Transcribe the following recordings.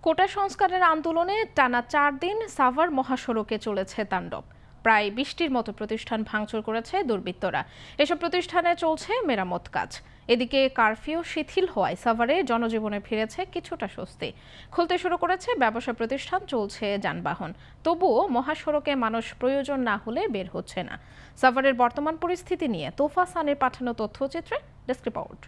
কোটা সংস্কারের আন্দোলনে টানা ৪ দিন সাভার মহাসড়কে চলেছে তাণ্ডব। প্রায় ২০টির মতো প্রতিষ্ঠান ভাঙচুর করেছে দুর্বৃত্তরা। এসব প্রতিষ্ঠানে চলছে মেরামত কাজ। এদিকে কারফিউ শিথিল হওয়ায় সাভারে জনজীবনে ফিরেছে কিছুটা স্বস্তি। খুলতে শুরু করেছে ব্যবসা প্রতিষ্ঠান, চলছে যানবাহন। তবুও মহাসড়কে মানুষ প্রয়োজন না হলে বের হচ্ছে না। সাভারের বর্তমান পরিস্থিতি নিয়ে তোফা সানের পাঠানো তথ্যচিত্রে ডেস্ক রিপোর্ট।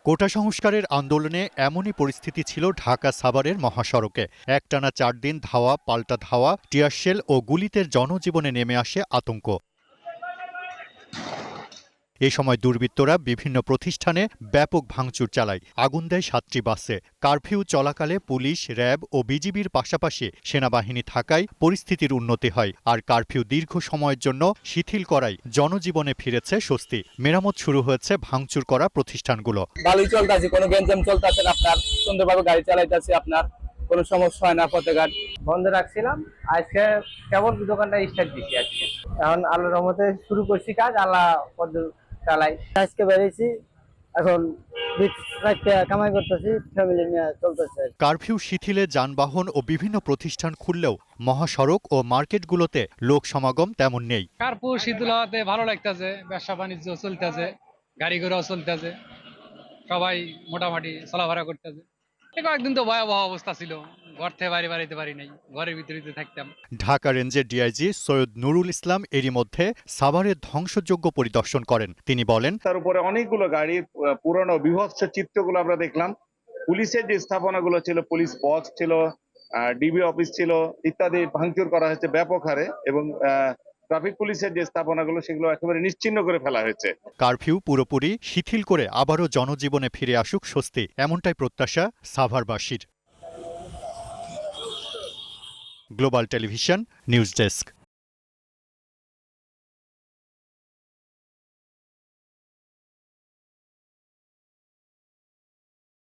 কোটা সংস্কারের আন্দোলনে এমনই পরিস্থিতি ছিল ঢাকা সাভারের মহাসড়কে। একটানা ৪ দিন ধাওয়া পাল্টা ধাওয়া, টিয়ারশেল ও গুলিতে জনজীবনে নেমে আসে আতঙ্ক। এ সময় দুর্বৃত্তরা বিভিন্ন প্রতিষ্ঠানে ব্যাপক ভাঙচুর চালায়, আগুন দেয় ৭টি বাসে। কারফিউ চলাকালে পুলিশ, র্যাব ও বিজিবির পাশাপাশি সেনাবাহিনী থাকায় পরিস্থিতির উন্নতি হয়। আর কারফিউ দীর্ঘ সময়ের জন্য শিথিল করায় জনজীবনে ফিরেছে স্বস্তি। মেরামত শুরু হয়েছে ভাঙচুর করা প্রতিষ্ঠানগুলো। ভালোই চলতেছে, কোনো গ্যাঞ্জাম চলতেছে না, আপনার সুন্দরভাবে গাড়ি চালাইতেছে, আপনার কোনো সমস্যা হয় না। পথেঘাট বন্ধ রাখছিলাম, আজকে কেবল দোকানটা স্টার্ট দিচ্ছি। আজকে এখন আল্লাহর রহমতে শুরু করছি কাজ, আল্লাহ চালাই। আজকে বেরিয়েছি, এখন কামাই করতেছি, ফ্যামিলি নিয়ে চলতেছে। কারফিউ শিথিলে যানবাহন ও বিভিন্ন প্রতিষ্ঠান খুললেও মহাসড়ক ও মার্কেটগুলোতে লোক সমাগম তেমন নেই। কারফিউ শিথিল হওয়াতে ভালো লাগতেছে, ব্যবসা বাণিজ্য চলতেছে, গাড়ি ঘোড়াও চলতেছে, সবাই মোটামুটি চলাফেরা করতেছে। কয়েকদিন তো ভয়াবহ অবস্থা ছিল, ঘর থেকে বাইরে বাড়িতে পারি নাই, ঘরের ভিতরে থাকতাম। ঢাকা রেঞ্জের ডিআইজি সৈয়দ নুরুল ইসলাম এরই মধ্যে সাভারের ধ্বংসযোগ্য পরিদর্শন করেন। তিনি বলেন, তার উপরে অনেকগুলো গাড়ির পুরনো বিভৎস চিত্রগুলো আমরা দেখলাম। পুলিশের যে স্থাপনাগুলো ছিল, পুলিশ বক্স ছিল, ডিবি অফিস ছিল ইত্যাদি ভাঙচুর করা হয়েছে ব্যাপক হারে, এবং ট্রাফিক পুলিশের যে স্থাপনাগুলো সেগুলো একেবারে নিশ্চিহ্ন করে ফেলা হয়েছে। কারফিউ পুরোপুরি শিথিল করে আবারও জনজীবনে ফিরে আসুক স্বস্তি, এমনটাই প্রত্যাশা সাভারবাসীর। Global television news desk.